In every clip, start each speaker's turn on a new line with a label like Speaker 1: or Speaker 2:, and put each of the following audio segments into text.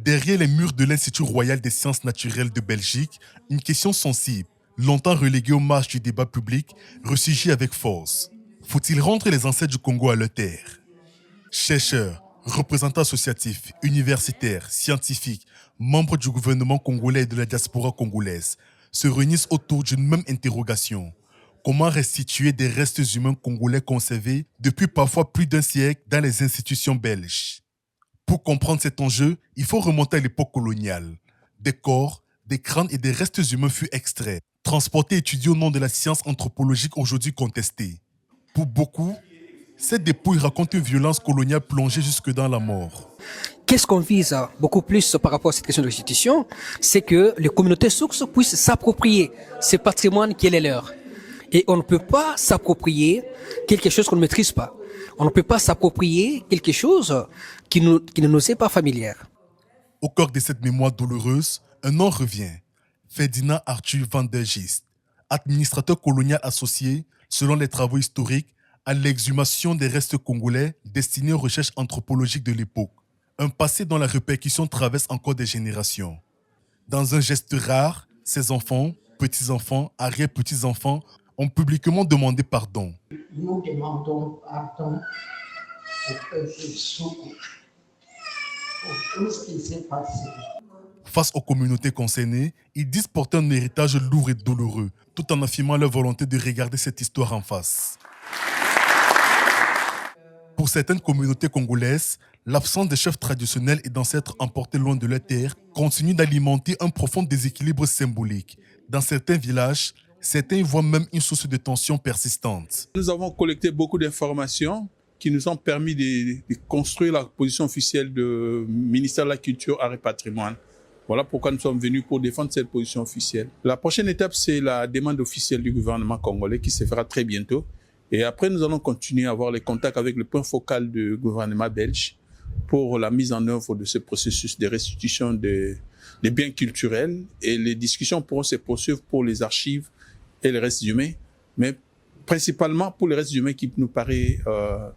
Speaker 1: Derrière les murs de l'Institut royal des sciences naturelles de Belgique, une question sensible, longtemps reléguée aux marges du débat public, ressurgit avec force. Faut-il rendre les ancêtres du Congo à leur terre? Chercheurs, représentants associatifs, universitaires, scientifiques, membres du gouvernement congolais et de la diaspora congolaise se réunissent autour d'une même interrogation. Comment restituer des restes humains congolais conservés depuis parfois plus d'un siècle dans les institutions belges? Pour comprendre cet enjeu, il faut remonter à l'époque coloniale. Des corps, des crânes et des restes humains furent extraits, transportés et étudiés au nom de la science anthropologique aujourd'hui contestée. Pour beaucoup, cette dépouille raconte une violence coloniale plongée jusque dans la mort.
Speaker 2: Qu'est-ce qu'on vise beaucoup plus par rapport à cette question de restitution? C'est que les communautés sources puissent s'approprier ce patrimoine qui est leur. Et on ne peut pas s'approprier quelque chose qu'on ne maîtrise pas. On ne peut pas s'approprier quelque chose qui ne nous est pas familière.
Speaker 1: Au cœur de cette mémoire douloureuse, un nom revient. Ferdinand Arthur van der Gist, administrateur colonial associé, selon les travaux historiques, à l'exhumation des restes congolais destinés aux recherches anthropologiques de l'époque. Un passé dont la répercussion traverse encore des générations. Dans un geste rare, ses enfants, petits-enfants, arrière-petits-enfants ont publiquement demandé pardon.
Speaker 3: Nous demandons pardon au peuple sourd pour tout ce qui s'est passé.
Speaker 1: Face aux communautés concernées, ils disent porter un héritage lourd et douloureux, tout en affirmant leur volonté de regarder cette histoire en face. Pour certaines communautés congolaises, l'absence des chefs traditionnels et d'ancêtres emportés loin de leur terre continue d'alimenter un profond déséquilibre symbolique. Dans certains villages, certains y voient même une source de tension persistante.
Speaker 4: Nous avons collecté beaucoup d'informations qui nous ont permis de construire la position officielle du ministère de la Culture, Arts et Patrimoine. Voilà pourquoi nous sommes venus pour défendre cette position officielle. La prochaine étape, c'est la demande officielle du gouvernement congolais qui se fera très bientôt. Et après, nous allons continuer à avoir les contacts avec le point focal du gouvernement belge pour la mise en œuvre de ce processus de restitution des biens culturels. Et les discussions pourront se poursuivre pour les archives et les restes humains, mais principalement pour les restes humains qui nous paraît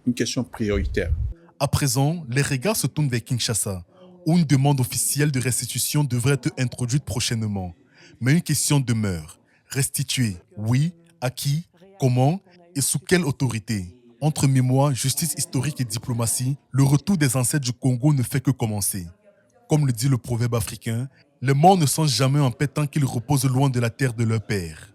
Speaker 4: une question prioritaire.
Speaker 1: À présent, les regards se tournent vers Kinshasa, où une demande officielle de restitution devrait être introduite prochainement. Mais une question demeure. Restituer, oui, à qui, comment et sous quelle autorité? Entre mémoire, justice historique et diplomatie, le retour des ancêtres du Congo ne fait que commencer. Comme le dit le proverbe africain, les morts ne sont jamais en paix tant qu'ils reposent loin de la terre de leur père.